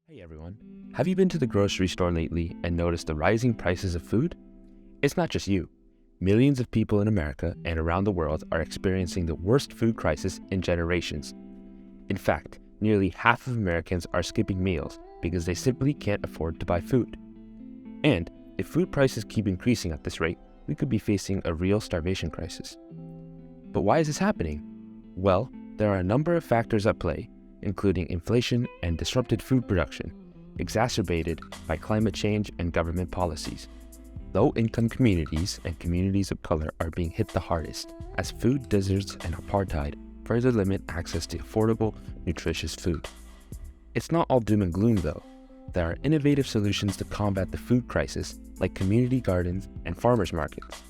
Hey everyone, have you been to the grocery store lately and noticed the rising prices of food? It's not just you. Millions of people in America and around the world are experiencing the worst food crisis in generations. In fact, nearly half of Americans are skipping meals because they simply can't afford to buy food. And if food prices keep increasing at this rate, we could be facing a real starvation crisis. But why is this happening? Well, there are a number of factors at play, including inflation and disrupted food production, exacerbated by climate change and government policies. Low-income communities and communities of color are being hit the hardest, as food deserts and apartheid further limit access to affordable, nutritious food. It's not all doom and gloom though. There are innovative solutions to combat the food crisis, like community gardens and farmers markets.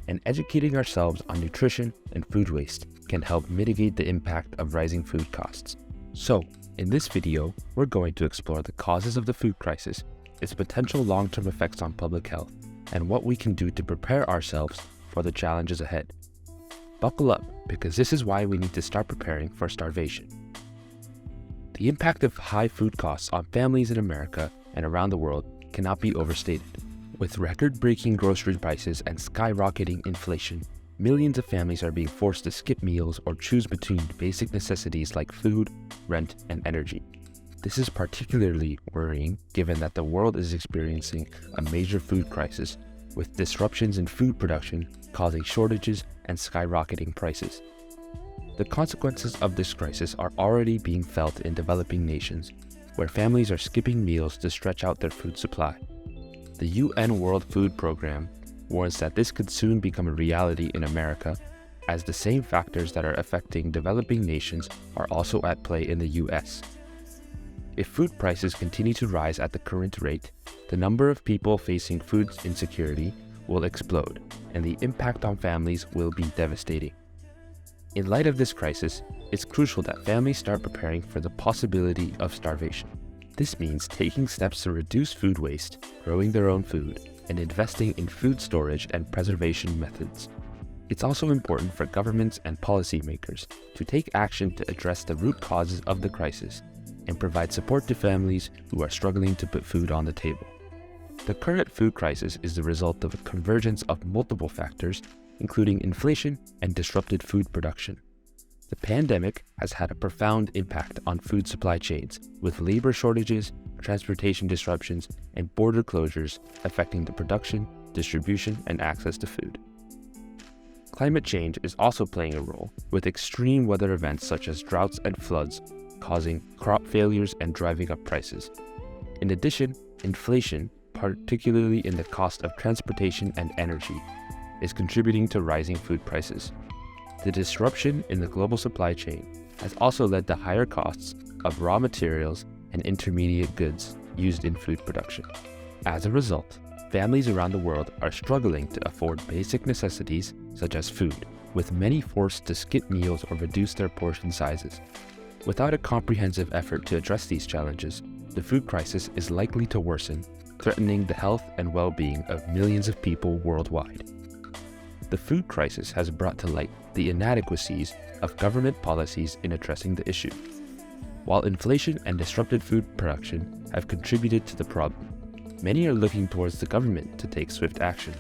And educating ourselves on nutrition and food waste can help mitigate the impact of rising food costs. So, in this video, we're going to explore the causes of the food crisis, its potential long-term effects on public health, and what we can do to prepare ourselves for the challenges ahead. Buckle up, because this is why we need to start preparing for starvation. The impact of high food costs on families in America and around the world cannot be overstated. With record-breaking grocery prices and skyrocketing inflation, millions of families are being forced to skip meals or choose between basic necessities like food, rent, and energy. This is particularly worrying given that the world is experiencing a major food crisis, with disruptions in food production causing shortages and skyrocketing prices. The consequences of this crisis are already being felt in developing nations, where families are skipping meals to stretch out their food supply. The UN World Food Programme warns that this could soon become a reality in America, as the same factors that are affecting developing nations are also at play in the US. If food prices continue to rise at the current rate, the number of people facing food insecurity will explode, and the impact on families will be devastating. In light of this crisis, it's crucial that families start preparing for the possibility of starvation. This means taking steps to reduce food waste, growing their own food, and investing in food storage and preservation methods. It's also important for governments and policymakers to take action to address the root causes of the crisis and provide support to families who are struggling to put food on the table. The current food crisis is the result of a convergence of multiple factors, including inflation and disrupted food production. The pandemic has had a profound impact on food supply chains, with labor shortages, transportation disruptions, and border closures affecting the production, distribution, and access to food. Climate change is also playing a role, with extreme weather events such as droughts and floods causing crop failures and driving up prices. In addition, inflation, particularly in the cost of transportation and energy, is contributing to rising food prices. The disruption in the global supply chain has also led to higher costs of raw materials and intermediate goods used in food production. As a result, families around the world are struggling to afford basic necessities such as food, with many forced to skip meals or reduce their portion sizes. Without a comprehensive effort to address these challenges, the food crisis is likely to worsen, threatening the health and well-being of millions of people worldwide. The food crisis has brought to light the inadequacies of government policies in addressing the issue. While inflation and disrupted food production have contributed to the problem, many are looking towards the government to take swift action.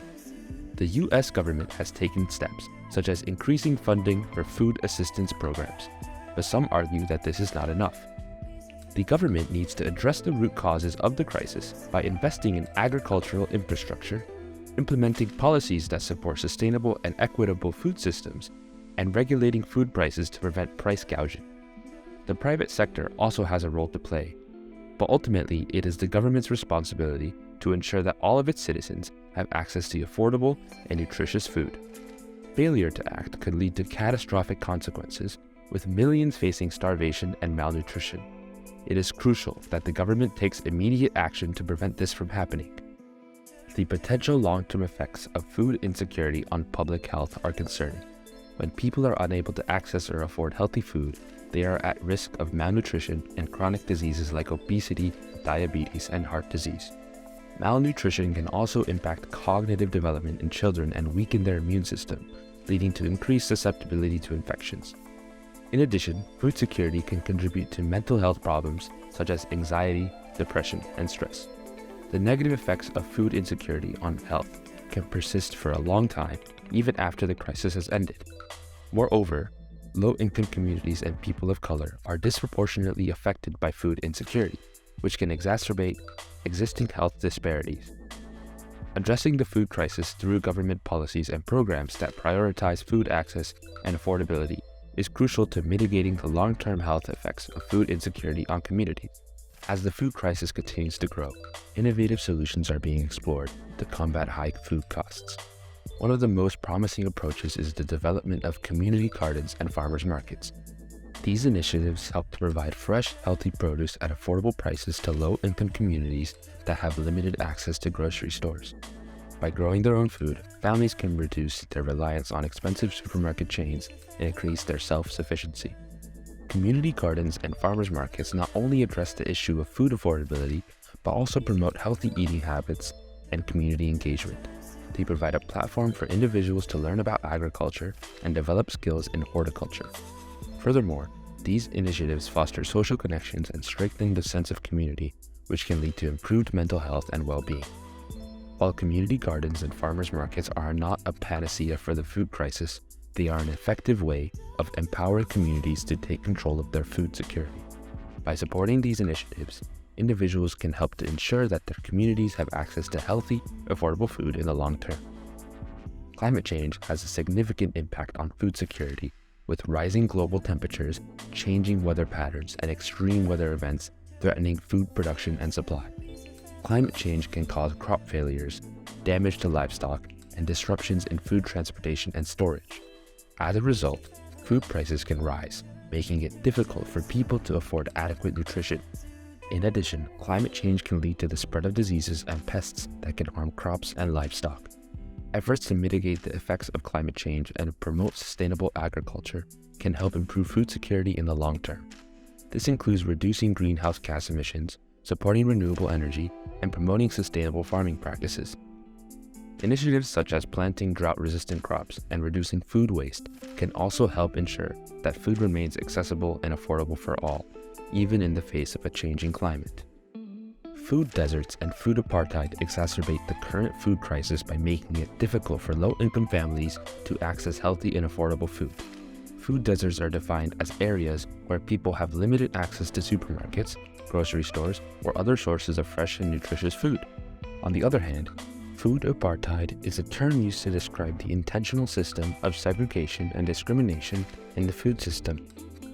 The US government has taken steps, such as increasing funding for food assistance programs, but some argue that this is not enough. The government needs to address the root causes of the crisis by investing in agricultural infrastructure, implementing policies that support sustainable and equitable food systems, and regulating food prices to prevent price gouging. The private sector also has a role to play, but ultimately it is the government's responsibility to ensure that all of its citizens have access to affordable and nutritious food. Failure to act could lead to catastrophic consequences, with millions facing starvation and malnutrition. It is crucial that the government takes immediate action to prevent this from happening. The potential long-term effects of food insecurity on public health are concerning. When people are unable to access or afford healthy food, they are at risk of malnutrition and chronic diseases like obesity, diabetes, and heart disease. Malnutrition can also impact cognitive development in children and weaken their immune system, leading to increased susceptibility to infections. In addition, food security can contribute to mental health problems such as anxiety, depression, and stress. The negative effects of food insecurity on health can persist for a long time, even after the crisis has ended. Moreover, low-income communities and people of color are disproportionately affected by food insecurity, which can exacerbate existing health disparities. Addressing the food crisis through government policies and programs that prioritize food access and affordability is crucial to mitigating the long-term health effects of food insecurity on communities. As the food crisis continues to grow, innovative solutions are being explored to combat high food costs. One of the most promising approaches is the development of community gardens and farmers markets. These initiatives help to provide fresh, healthy produce at affordable prices to low-income communities that have limited access to grocery stores. By growing their own food, families can reduce their reliance on expensive supermarket chains and increase their self-sufficiency. Community gardens and farmers markets not only address the issue of food affordability, but also promote healthy eating habits and community engagement. They provide a platform for individuals to learn about agriculture and develop skills in horticulture. Furthermore, these initiatives foster social connections and strengthen the sense of community, which can lead to improved mental health and well-being. While community gardens and farmers markets are not a panacea for the food crisis, they are an effective way of empowering communities to take control of their food security. By supporting these initiatives, individuals can help to ensure that their communities have access to healthy, affordable food in the long term. Climate change has a significant impact on food security, with rising global temperatures, changing weather patterns, and extreme weather events threatening food production and supply. Climate change can cause crop failures, damage to livestock, and disruptions in food transportation and storage. As a result, food prices can rise, making it difficult for people to afford adequate nutrition. In addition, climate change can lead to the spread of diseases and pests that can harm crops and livestock. Efforts to mitigate the effects of climate change and promote sustainable agriculture can help improve food security in the long term. This includes reducing greenhouse gas emissions, supporting renewable energy, and promoting sustainable farming practices. Initiatives such as planting drought-resistant crops and reducing food waste can also help ensure that food remains accessible and affordable for all, even in the face of a changing climate. Food deserts and food apartheid exacerbate the current food crisis by making it difficult for low-income families to access healthy and affordable food. Food deserts are defined as areas where people have limited access to supermarkets, grocery stores, or other sources of fresh and nutritious food. On the other hand, food apartheid is a term used to describe the intentional system of segregation and discrimination in the food system.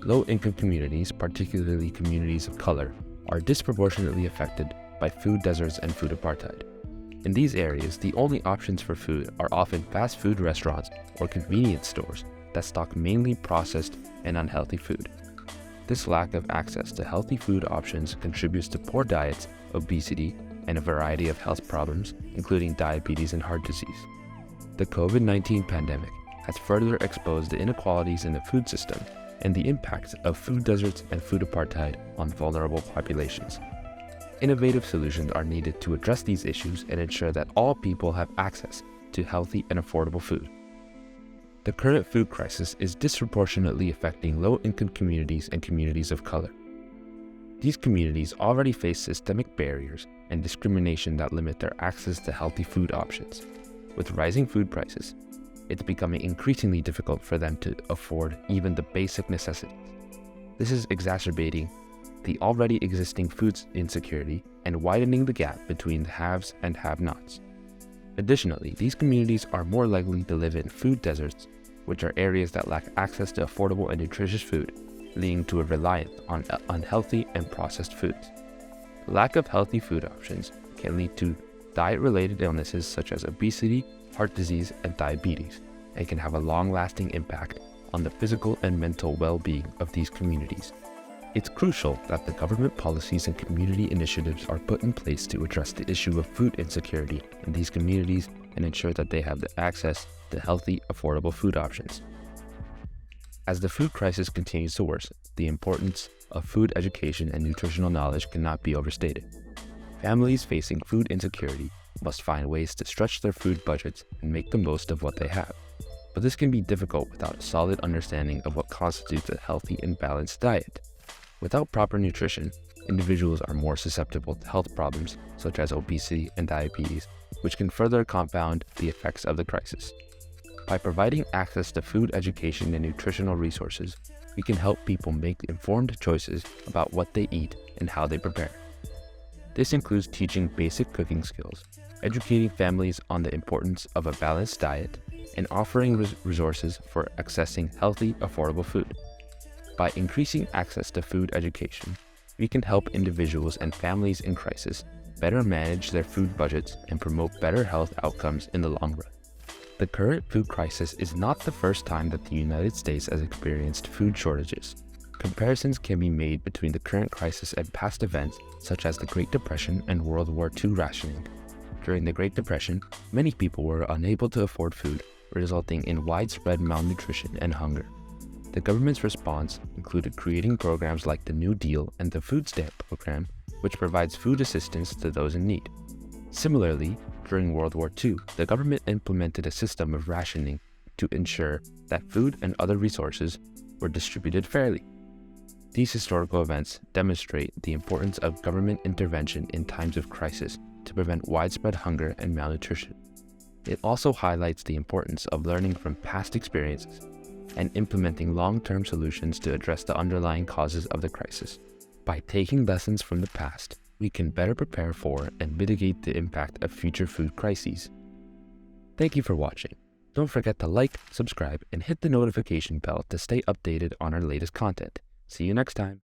Low-income communities, particularly communities of color, are disproportionately affected by food deserts and food apartheid. In these areas, the only options for food are often fast food restaurants or convenience stores that stock mainly processed and unhealthy food. This lack of access to healthy food options contributes to poor diets, obesity, and a variety of health problems, including diabetes and heart disease. The COVID-19 pandemic has further exposed the inequalities in the food system and the impacts of food deserts and food apartheid on vulnerable populations. Innovative solutions are needed to address these issues and ensure that all people have access to healthy and affordable food. The current food crisis is disproportionately affecting low-income communities and communities of color. These communities already face systemic barriers and discrimination that limit their access to healthy food options. With rising food prices, it's becoming increasingly difficult for them to afford even the basic necessities. This is exacerbating the already existing food insecurity and widening the gap between the haves and have-nots. Additionally, these communities are more likely to live in food deserts, which are areas that lack access to affordable and nutritious food, leading to a reliance on unhealthy and processed foods. The lack of healthy food options can lead to diet-related illnesses such as obesity, heart disease, and diabetes, and can have a long-lasting impact on the physical and mental well-being of these communities. It's crucial that the government policies and community initiatives are put in place to address the issue of food insecurity in these communities and ensure that they have the access to healthy, affordable food options. As the food crisis continues to worsen, the importance of food education and nutritional knowledge cannot be overstated. Families facing food insecurity must find ways to stretch their food budgets and make the most of what they have. But this can be difficult without a solid understanding of what constitutes a healthy and balanced diet. Without proper nutrition, individuals are more susceptible to health problems such as obesity and diabetes, which can further compound the effects of the crisis. By providing access to food education and nutritional resources, we can help people make informed choices about what they eat and how they prepare. This includes teaching basic cooking skills, educating families on the importance of a balanced diet, and offering resources for accessing healthy, affordable food. By increasing access to food education, we can help individuals and families in crisis better manage their food budgets and promote better health outcomes in the long run. The current food crisis is not the first time that the United States has experienced food shortages. Comparisons can be made between the current crisis and past events such as the Great Depression and World War II rationing. During the Great Depression, many people were unable to afford food, resulting in widespread malnutrition and hunger. The government's response included creating programs like the New Deal and the Food Stamp Program, which provides food assistance to those in need. Similarly, during World War II, the government implemented a system of rationing to ensure that food and other resources were distributed fairly. These historical events demonstrate the importance of government intervention in times of crisis to prevent widespread hunger and malnutrition. It also highlights the importance of learning from past experiences and implementing long-term solutions to address the underlying causes of the crisis. By taking lessons from the past, we can better prepare for and mitigate the impact of future food crises. Thank you for watching. Don't forget to like, subscribe, and hit the notification bell to stay updated on our latest content. See you next time.